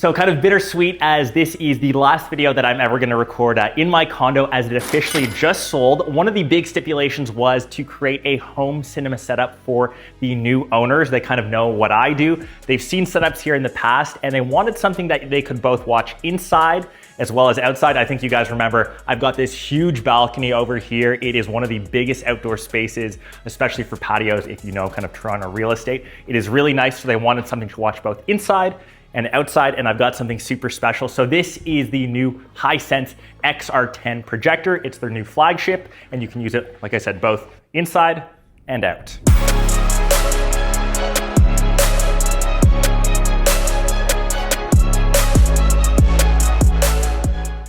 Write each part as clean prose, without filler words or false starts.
So kind of bittersweet, as this is the last video that I'm ever going to record in my condo, as it officially just sold. One of the big stipulations was to create a home cinema setup for the new owners. They kind of know what I do. They've seen setups here in the past, and they wanted something that they could both watch inside as well as outside. I think you guys remember, I've got this huge balcony over here. It is one of the biggest outdoor spaces, especially for patios, if you know kind of Toronto real estate. It is really nice, so they wanted something to watch both inside and outside, and I've got something super special. So this is the new Hisense XR10 Projector. It's their new flagship, and you can use it, like I said, both inside and out.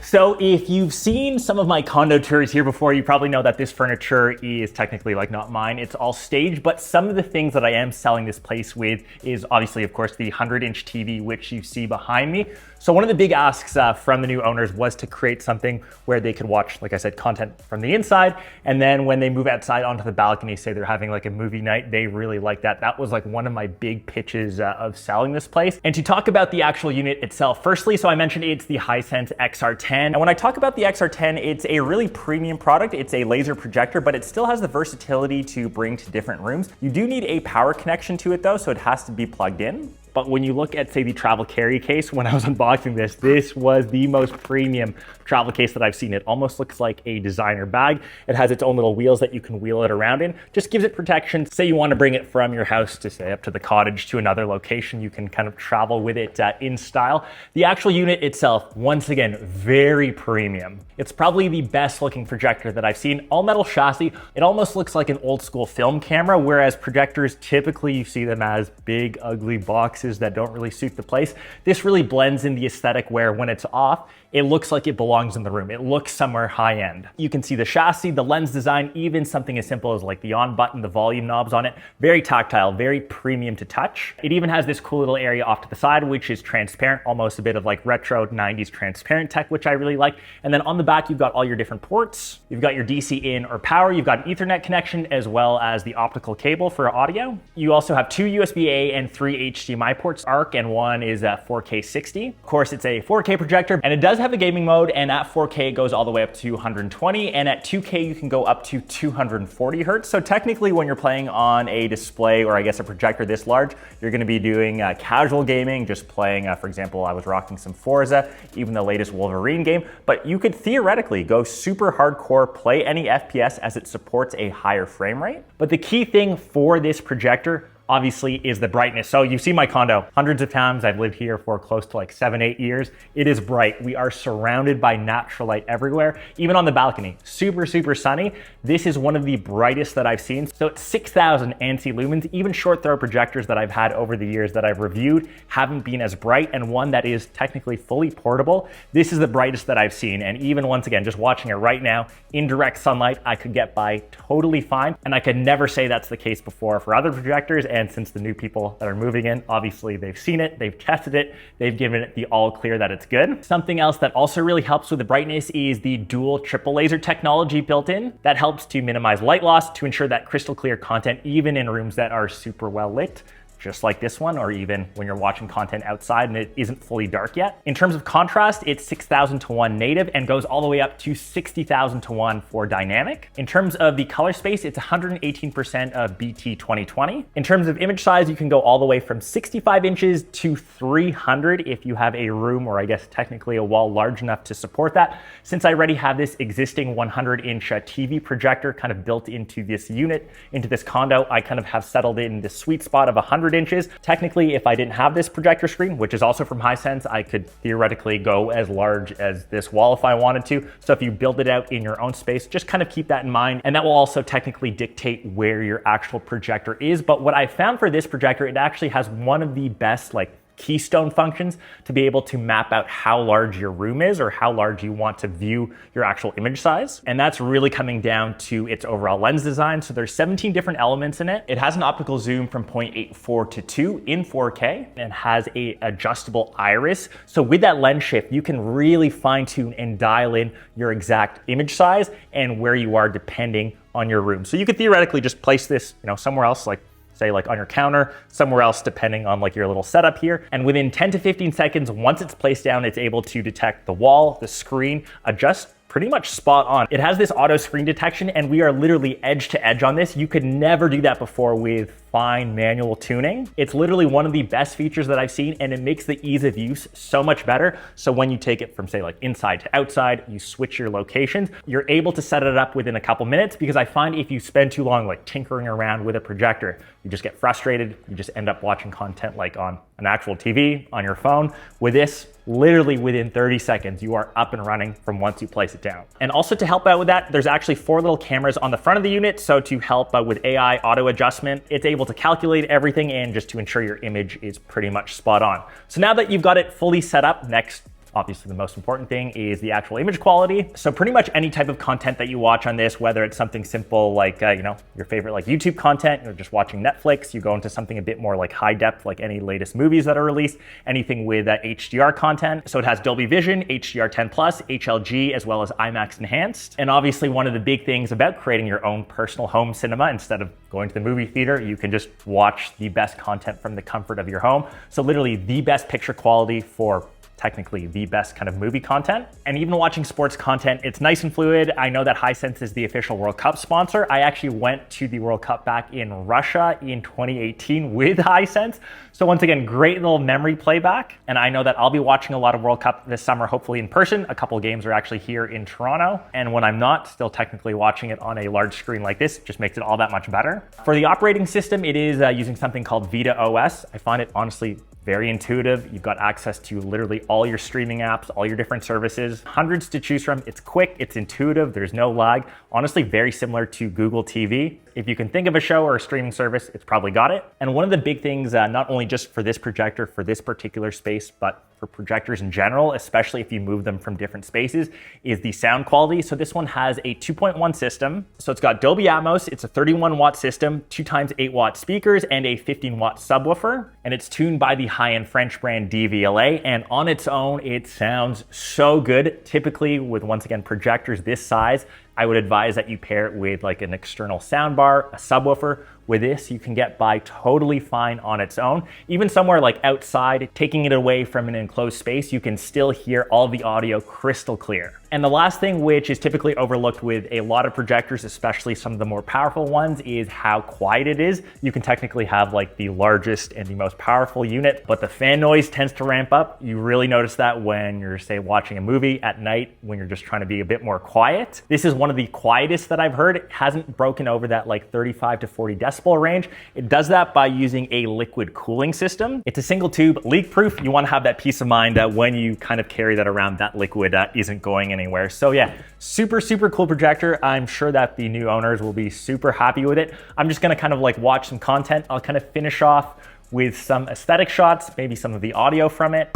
So if you've seen some of my condo tours here before, you probably know that this furniture is technically like not mine. It's all staged, but some of the things that I am selling this place with is obviously, of course, the 100-inch TV, which you see behind me. So one of the big asks from the new owners was to create something where they could watch, like I said, content from the inside. And then when they move outside onto the balcony, say they're having like a movie night, they really like that. That was like one of my big pitches of selling this place. And to talk about the actual unit itself, firstly, so I mentioned it's the Hisense XR10. And when I talk about the XR10, it's a really premium product. It's a laser projector, but it still has the versatility to bring to different rooms. You do need a power connection to it though, so it has to be plugged in. But when you look at, say, the travel carry case, when I was unboxing this, this was the most premium travel case that I've seen. It almost looks like a designer bag. It has its own little wheels that you can wheel it around in. Just gives it protection. Say you want to bring it from your house to, say, up to the cottage to another location, you can kind of travel with it in style. The actual unit itself, once again, very premium. It's probably the best looking projector that I've seen. All metal chassis. It almost looks like an old school film camera, whereas projectors, typically you see them as big, ugly boxes that don't really suit the place. This really blends in the aesthetic where when it's off, it looks like it belongs in the room. It looks somewhere high end. You can see the chassis, the lens design, even something as simple as like the on button, the volume knobs on it. Very tactile, very premium to touch. It even has this cool little area off to the side, which is transparent, almost a bit of like retro 90s transparent tech, which I really like. And then on the back, you've got all your different ports. You've got your DC in or power. You've got an Ethernet connection as well as the optical cable for audio. You also have 2 USB-A and 3 HDMI ports, ARC, and one is at 4K 60. Of course, it's a 4K projector, and it does have a gaming mode, and at 4K it goes all the way up to 120, and at 2K you can go up to 240 hertz. So technically when you're playing on a display, or I guess a projector this large, you're gonna be doing casual gaming, just playing, for example, I was rocking some Forza, even the latest Wolverine game, but you could theoretically go super hardcore, play any FPS as it supports a higher frame rate. But the key thing for this projector obviously is the brightness. So you've seen my condo hundreds of times. I've lived here for close to like 7-8 years. It is bright. We are surrounded by natural light everywhere, even on the balcony. Super, super sunny. This is one of the brightest that I've seen. So it's 6,000 ANSI lumens. Even short throw projectors that I've had over the years that I've reviewed haven't been as bright, and one that is technically fully portable. This is the brightest that I've seen. And even once again, just watching it right now in direct sunlight, I could get by totally fine. And I could never say that's the case before for other projectors. And since the new people that are moving in, obviously they've seen it, they've tested it, they've given it the all clear that it's good. Something else that also really helps with the brightness is the dual triple laser technology built in. That helps to minimize light loss to ensure that crystal clear content, even in rooms that are super well lit, just like this one, or even when you're watching content outside and it isn't fully dark yet. In terms of contrast, it's 6,000 to 1 native and goes all the way up to 60,000 to 1 for dynamic. In terms of the color space, it's 118% of BT 2020. In terms of image size, you can go all the way from 65 inches to 300 if you have a room, or I guess technically a wall large enough to support that. Since I already have this existing 100-inch TV projector kind of built into this unit, into this condo, I kind of have settled in the sweet spot of 100 inches. Technically, if I didn't have this projector screen, which is also from Hisense, I could theoretically go as large as this wall if I wanted to. So if you build it out in your own space, just kind of keep that in mind. And that will also technically dictate where your actual projector is. But what I found for this projector, it actually has one of the best keystone functions to be able to map out how large your room is or how large you want to view your actual image size. And that's really coming down to its overall lens design. So there's 17 different elements in it. It has an optical zoom from 0.84 to 2 in 4K and has a adjustable iris. So with that lens shift, you can really fine tune and dial in your exact image size and where you are depending on your room. So you could theoretically just place this, somewhere else, like say like on your counter, somewhere else depending on like your little setup here. And within 10 to 15 seconds, once it's placed down, it's able to detect the wall, the screen, adjust pretty much spot on. It has this auto screen detection and we are literally edge to edge on this. You could never do that before with fine manual tuning. It's literally one of the best features that I've seen and it makes the ease of use so much better. So when you take it from say like inside to outside, you switch your locations, you're able to set it up within a couple minutes because I find if you spend too long like tinkering around with a projector, you just get frustrated. You just end up watching content like on an actual TV, on your phone. With this, literally within 30 seconds, you are up and running from once you place it down. And also to help out with that, there's actually 4 little cameras on the front of the unit. So to help with AI auto adjustment, it's able to calculate everything and just to ensure your image is pretty much spot on. So now that you've got it fully set up, next, obviously the most important thing is the actual image quality. So pretty much any type of content that you watch on this, whether it's something simple like, your favorite like YouTube content, you're just watching Netflix, you go into something a bit more like high depth, like any latest movies that are released, anything with HDR content. So it has Dolby Vision, HDR10 Plus, HLG, as well as IMAX Enhanced. And obviously one of the big things about creating your own personal home cinema, instead of going to the movie theater, you can just watch the best content from the comfort of your home. So literally the best picture quality for technically the best kind of movie content. And even watching sports content, it's nice and fluid. I know that Hisense is the official World Cup sponsor. I actually went to the World Cup back in Russia in 2018 with Hisense. So once again, great little memory playback. And I know that I'll be watching a lot of World Cup this summer, hopefully in person. A couple of games are actually here in Toronto. And when I'm not, still technically watching it on a large screen like this, just makes it all that much better. For the operating system, it is using something called Vita OS. I find it honestly very intuitive. You've got access to literally all your streaming apps, all your different services, hundreds to choose from. It's quick, it's intuitive, there's no lag. Honestly, very similar to Google TV. If you can think of a show or a streaming service, it's probably got it. And one of the big things, not only just for this projector, for this particular space, but for projectors in general, especially if you move them from different spaces, is the sound quality. So this one has a 2.1 system. So it's got Dolby Atmos, it's a 31 watt system, 2 times 8 watt speakers, and a 15 watt subwoofer. And it's tuned by the high-end French brand DVLA. And on its own, it sounds so good. Typically with, once again, projectors this size, I would advise that you pair it with like an external soundbar, a subwoofer. With this, you can get by totally fine on its own. Even somewhere like outside, taking it away from an enclosed space, you can still hear all the audio crystal clear. And the last thing, which is typically overlooked with a lot of projectors, especially some of the more powerful ones, is how quiet it is. You can technically have like the largest and the most powerful unit, but the fan noise tends to ramp up. You really notice that when you're, say, watching a movie at night, when you're just trying to be a bit more quiet. This is one of the quietest that I've heard. It hasn't broken over that like 35 to 40 decibel range. It does that by using a liquid cooling system. It's a single tube, leak proof. You want to have that peace of mind that when you kind of carry that around, that liquid isn't going anywhere. So yeah, super cool projector. I'm sure that the new owners will be super happy with it. I'm just going to kind of like watch some content. I'll kind of finish off with some aesthetic shots, maybe some of the audio from it.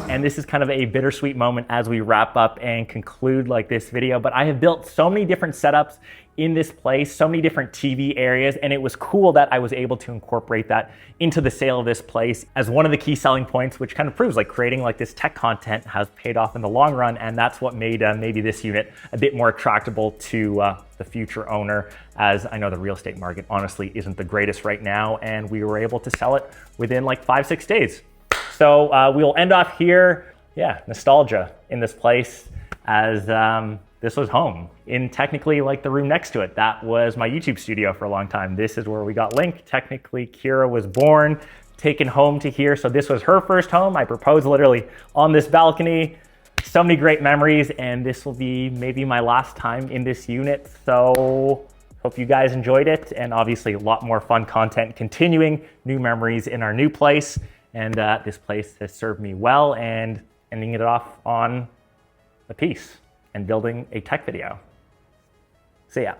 And this is kind of a bittersweet moment as we wrap up and conclude like this video, but I have built so many different setups in this place, so many different TV areas, and it was cool that I was able to incorporate that into the sale of this place as one of the key selling points, which kind of proves like creating like this tech content has paid off in the long run, and that's what made maybe this unit a bit more attractable to the future owner, as I know the real estate market honestly isn't the greatest right now, and we were able to sell it within like 5-6 days. So we'll end off here. Yeah, nostalgia in this place, as this was home in technically like the room next to it. That was my YouTube studio for a long time. This is where we got Link. Technically, Kira was born, taken home to here. So this was her first home. I proposed literally on this balcony. So many great memories, and this will be maybe my last time in this unit. So hope you guys enjoyed it, and obviously a lot more fun content continuing, new memories in our new place. And this place has served me well, and ending it off on a piece and building a tech video. See ya.